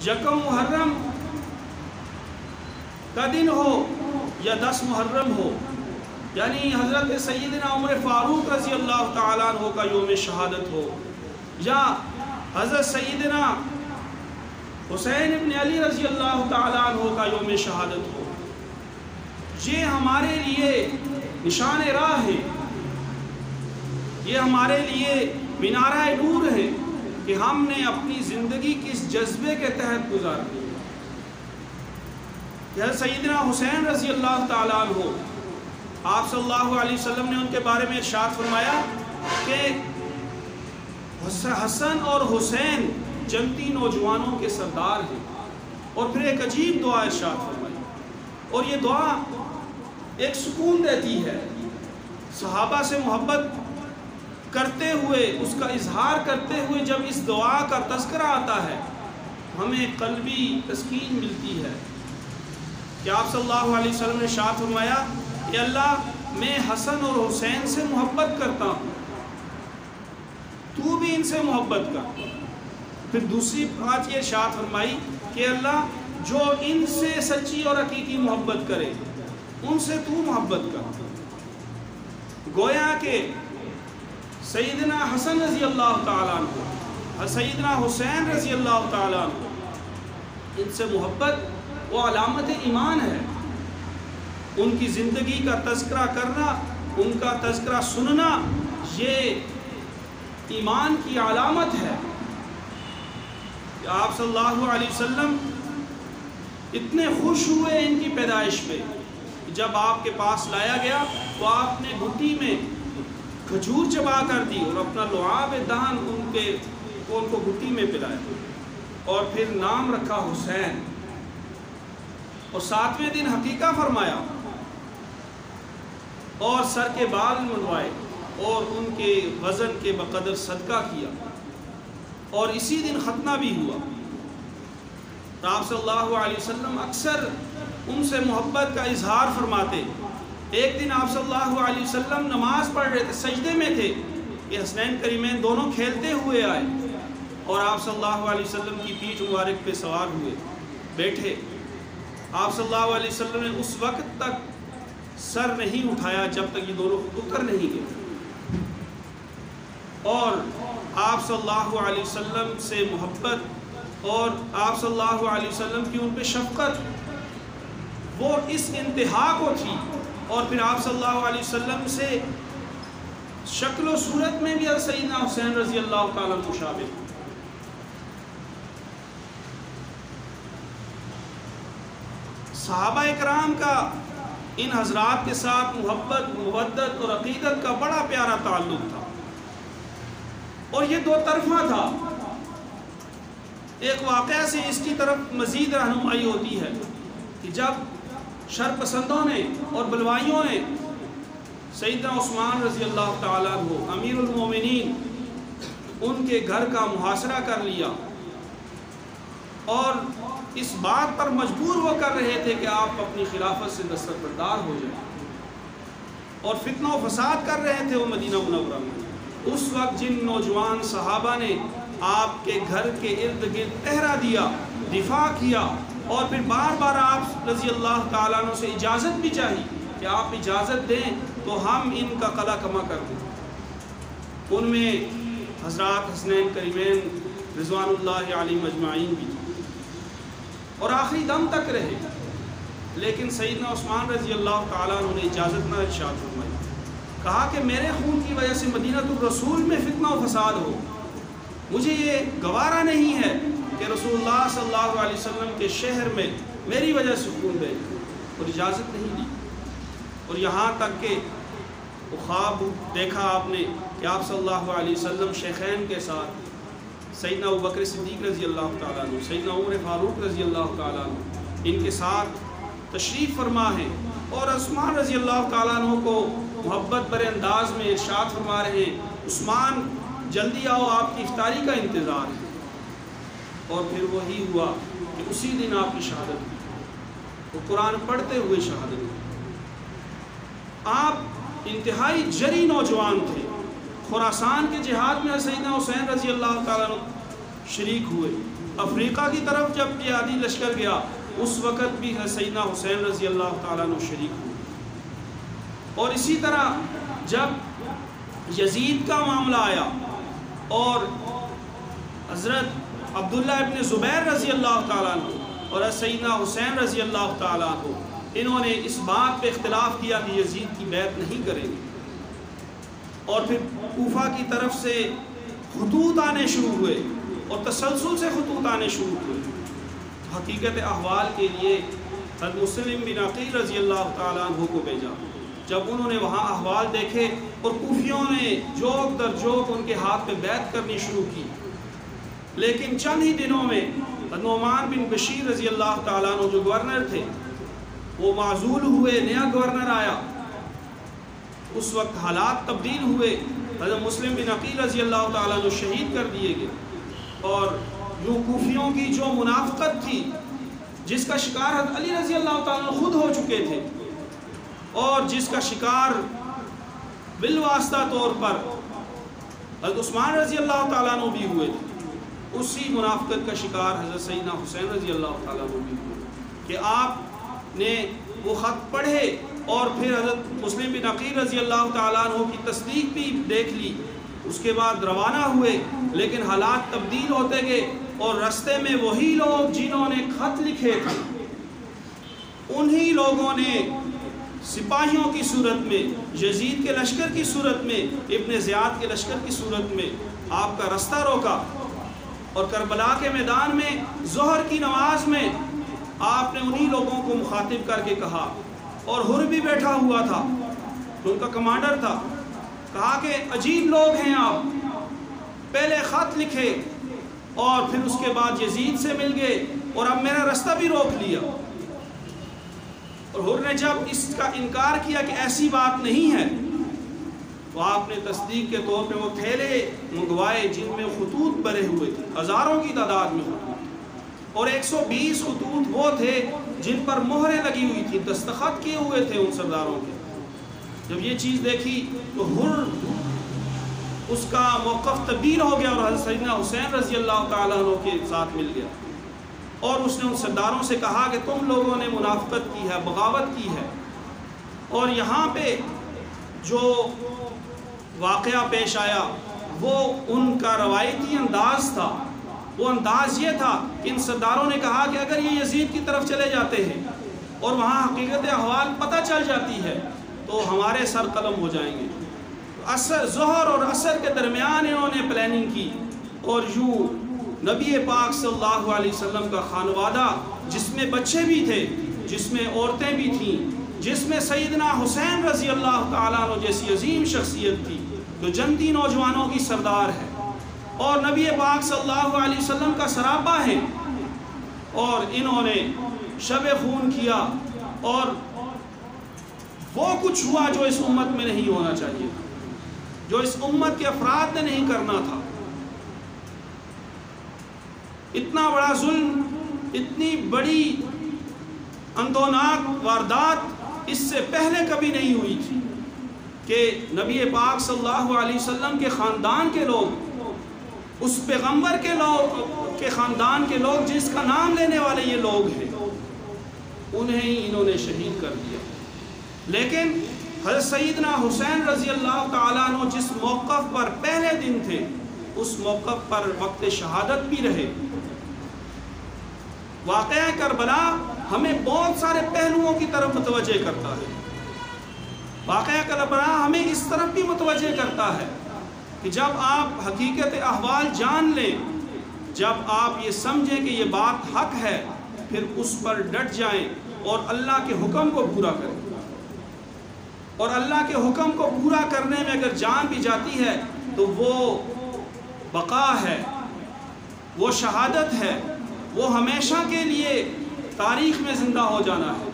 یکم محرم کا دن ہو یا 10 محرم ہو، یعنی حضرت سیدنا عمر فاروق رضی اللہ تعالیٰ عنہ کا یوم شہادت ہو، یا حضرت سیدنا حسین ابن علی رضی اللہ تعالیٰ عنہ کا یوم شہادت ہو، یہ ہمارے لیے نشان راہ ہے، یہ ہمارے لیے مینارہ نور ہے کہ ہم نے اپنی زندگی کس جذبے کے تحت گزاری ہے۔ حضرت سیدنا حسین رضی اللہ تعالیٰ عنہ، آپ صلی اللہ علیہ وسلم نے ان کے بارے میں ارشاد فرمایا کہ حسن اور حسین جنتی نوجوانوں کے سردار ہیں، اور پھر ایک عجیب دعا ارشاد فرمائی، اور یہ دعا ایک سکون دیتی ہے۔ صحابہ سے محبت کرتے ہوئے، اس کا اظہار کرتے ہوئے جب اس دعا کا تذکرہ آتا ہے ہمیں قلبی تسکین ملتی ہے کہ آپ صلی اللہ علیہ وسلم نے ارشاد فرمایا کہ اللہ میں حسن اور حسین سے محبت کرتا ہوں، تو بھی ان سے محبت کر۔ پھر دوسری بات یہ ارشاد فرمائی کہ اللہ جو ان سے سچی اور حقیقی محبت کرے ان سے تو محبت کر۔ گویا کہ سیدنا حسن رضی اللہ تعالیٰ عنہ، سیدنا حسین رضی اللہ تعالیٰ عنہ، ان سے محبت وہ علامت ایمان ہے۔ ان کی زندگی کا تذکرہ کرنا، ان کا تذکرہ سننا، یہ ایمان کی علامت ہے کہ آپ صلی اللہ علیہ وسلم اتنے خوش ہوئے ان کی پیدائش پہ، جب آپ کے پاس لایا گیا تو آپ نے گھٹی میں کھجور چبا کر دی اور اپنا لعاب دہن ان کو گھٹی میں پلایا، اور پھر نام رکھا حسین، اور 7ویں دن حقیقہ فرمایا اور سر کے بال منڈوائے اور ان کے وزن کے بقدر صدقہ کیا، اور اسی دن ختنہ بھی ہوا۔ تو آپ صلی اللہ علیہ وسلم اکثر ان سے محبت کا اظہار فرماتے۔ ایک دن آپ صلی اللہ علیہ وسلم نماز پڑھ رہے تھے، سجدے میں تھے کہ حسنین کریمین دونوں کھیلتے ہوئے آئے، اور آپ صلی اللہ علیہ وسلم کی پیٹھ مبارک پہ سوار ہوئے، بیٹھے۔ آپ صلی اللہ علیہ وسلم نے اس وقت تک سر نہیں اٹھایا جب تک یہ دونوں اتر نہیں گئے، اور آپ صلی اللہ علیہ وسلم سے محبت اور آپ صلی اللہ علیہ وسلم کی ان پہ شفقت وہ اس انتہا کو تھی، اور پھر آپ صلی اللہ علیہ وسلم سے شکل و صورت میں بھی سیدنا حسین رضی اللہ تعالیٰ مشابہ۔ صحابہ اکرام کا ان حضرات کے ساتھ محبت، مودت اور عقیدت کا بڑا پیارا تعلق تھا، اور یہ دو طرفہ تھا۔ ایک واقعہ سے اس کی طرف مزید رہنمائی ہوتی ہے کہ جب شر پسندوں نے اور بلوائیوں نے سیدنا عثمان رضی اللہ تعالیٰ عنہ امیر المومنین ان کے گھر کا محاصرہ کر لیا، اور اس بات پر مجبور وہ کر رہے تھے کہ آپ اپنی خلافت سے دستبردار ہو جائیں، اور فتنہ و فساد کر رہے تھے وہ مدینہ منورہ میں۔ اس وقت جن نوجوان صحابہ نے آپ کے گھر کے ارد گرد پہرا دیا، دفاع کیا، اور پھر بار بار آپ رضی اللہ تعالیٰ عنہ سے اجازت بھی چاہی کہ آپ اجازت دیں تو ہم ان کا قلع کما کر دیں، ان میں حضرات حسنین کریمین رضوان اللہ علیہم اجمعین بھی تھے، اور آخری دم تک رہے۔ لیکن سیدنا عثمان رضی اللہ تعالیٰ عنہ نے اجازت نہ ارشاد فرمائی، کہا کہ میرے خون کی وجہ سے مدینہ الرسول میں فتنہ و فساد ہو، مجھے یہ گوارا نہیں ہے کہ رسول اللہ صلی اللہ علیہ وسلم کے شہر میں میری وجہ سے خون بہے، اور اجازت نہیں دی۔ اور یہاں تک کہ وہ خواب دیکھا آپ نے کہ آپ صلی اللہ علیہ وسلم شیخین کے ساتھ سیدنا ابوبکر صدیق رضی اللہ تعالیٰ عنہ، سیدنا عمر فاروق رضی اللہ تعالیٰ عنہ ان کے ساتھ تشریف فرما ہے، اور عثمان رضی اللہ تعالیٰ عنہ کو محبت بھرے انداز میں ارشاد فرما رہے ہیں، عثمان جلدی آؤ، آپ کی افطاری کا انتظار ہے۔ اور پھر وہی ہوا کہ اسی دن آپ کی شہادت ہوئی، وہ قرآن پڑھتے ہوئے شہادت ہوئی۔ آپ انتہائی جری نوجوان تھے، خراسان کے جہاد میں سیدنا حسین رضی اللہ تعالیٰ عنہ شریک ہوئے، افریقہ کی طرف جب جہادی لشکر گیا اس وقت بھی سیدنا حسین رضی اللہ تعالیٰ عنہ شریک ہوئے. اور اسی طرح جب یزید کا معاملہ آیا اور حضرت عبداللہ ابن زبیر رضی اللہ تعالیٰ عنہ اور سیدنا حسین رضی اللہ تعالیٰ عنہ انہوں نے اس بات پہ اختلاف کیا کہ یزید کی بیعت نہیں کریں گے. اور پھر کوفہ کی طرف سے خطوط آنے شروع ہوئے اور تسلسل سے خطوط آنے شروع ہوئے. حقیقت احوال کے لیے حضرت مسلم بن عقیل رضی اللہ تعالیٰ عنہ کو بھیجا. جب انہوں نے وہاں احوال دیکھے اور کوفیوں نے جوک در جوک ان کے ہاتھ پہ بیعت کرنی شروع کی، لیکن چند ہی دنوں میں نعمان بن بشیر رضی اللہ تعالیٰ عنہ جو گورنر تھے وہ معزول ہوئے، نیا گورنر آیا. اس وقت حالات تبدیل ہوئے. حضرت مسلم بن عقیل رضی اللہ تعالیٰ عنہ شہید کر دیے گئے. اور جو کوفیوں کی جو منافقت تھی جس کا شکار حضرت علی رضی اللہ تعالیٰ عنہ خود ہو چکے تھے اور جس کا شکار بالواسطہ طور پر حضرت عثمان رضی اللہ تعالیٰ عنہ بھی ہوئے تھے، اسی منافقت کا شکار حضرت سیدنا حسین رضی اللہ تعالیٰ عنہ بھی ہوئے کہ آپ نے وہ خط پڑھے اور پھر حضرت مسلم بن عقیل رضی اللہ تعالیٰ عنہ کی تصدیق بھی دیکھ لی. اس کے بعد روانہ ہوئے، لیکن حالات تبدیل ہوتے گئے اور رستے میں وہی لوگ جنہوں نے خط لکھے تھے انہی لوگوں نے سپاہیوں کی صورت میں، یزید کے لشکر کی صورت میں، ابن زیاد کے لشکر کی صورت میں آپ کا رستہ روکا. اور کربلا کے میدان میں ظہر کی نماز میں آپ نے انہی لوگوں کو مخاطب کر کے کہا، اور حر بھی بیٹھا ہوا تھا جو ان کا کمانڈر تھا، کہا کہ عجیب لوگ ہیں آپ، پہلے خط لکھے اور پھر اس کے بعد یزید سے مل گئے اور اب میرا رستہ بھی روک لیا. اور حر نے جب اس کا انکار کیا کہ ایسی بات نہیں ہے تو آپ نے تصدیق کے طور پہ وہ تھیلے منگوائے جن میں خطوط بھرے ہوئے تھے، ہزاروں کی تعداد میں خطوط، اور 120 خطوط وہ تھے جن پر مہریں لگی ہوئی تھی، دستخط کیے ہوئے تھے ان سرداروں کے. جب یہ چیز دیکھی تو حر اس کا موقف تبدیل ہو گیا اور حضرت سیدنا حسین رضی اللہ تعالیٰ عنہ کے ساتھ مل گیا. اور اس نے ان سرداروں سے کہا کہ تم لوگوں نے منافقت کی ہے، بغاوت کی ہے. اور یہاں پہ جو واقعہ پیش آیا وہ ان کا روایتی انداز تھا. وہ انداز یہ تھا کہ ان سرداروں نے کہا کہ اگر یہ یزید کی طرف چلے جاتے ہیں اور وہاں حقیقت احوال پتہ چل جاتی ہے تو ہمارے سر قلم ہو جائیں گے. ظہر اور عصر کے درمیان انہوں نے پلاننگ کی اور یوں نبی پاک صلی اللہ علیہ وسلم کا خانوادہ جس میں بچے بھی تھے، جس میں عورتیں بھی تھیں، جس میں سیدنا حسین رضی اللہ تعالیٰ عنہ جیسی عظیم شخصیت تھی جو جنتی نوجوانوں کی سردار ہے اور نبی پاک صلی اللہ علیہ وسلم کا سراپا ہے، اور انہوں نے شب خون کیا اور وہ کچھ ہوا جو اس امت میں نہیں ہونا چاہیے، جو اس امت کے افراد نے نہیں کرنا تھا. اتنا بڑا ظلم، اتنی بڑی اندوناک واردات اس سے پہلے کبھی نہیں ہوئی تھی کہ نبی پاک صلی اللہ علیہ وسلم کے خاندان کے لوگ، اس پیغمبر کے خاندان کے لوگ جس کا نام لینے والے یہ لوگ ہیں، انہیں ہی انہوں نے شہید کر دیا. لیکن حضرت سیدنا حسین رضی اللہ تعالیٰ عنہ جس موقف پر پہلے دن تھے اس موقف پر وقت شہادت بھی رہے. واقعہ کربلا ہمیں بہت سارے پہلوؤں کی طرف متوجہ کرتا ہے. واقعہ کربلا ہمیں اس طرف بھی متوجہ کرتا ہے کہ جب آپ حقیقت احوال جان لیں، جب آپ یہ سمجھیں کہ یہ بات حق ہے، پھر اس پر ڈٹ جائیں اور اللہ کے حکم کو پورا کریں. اور اللہ کے حکم کو پورا کرنے میں اگر جان بھی جاتی ہے تو وہ بقا ہے، وہ شہادت ہے، وہ ہمیشہ کے لیے تاریخ میں زندہ ہو جانا ہے.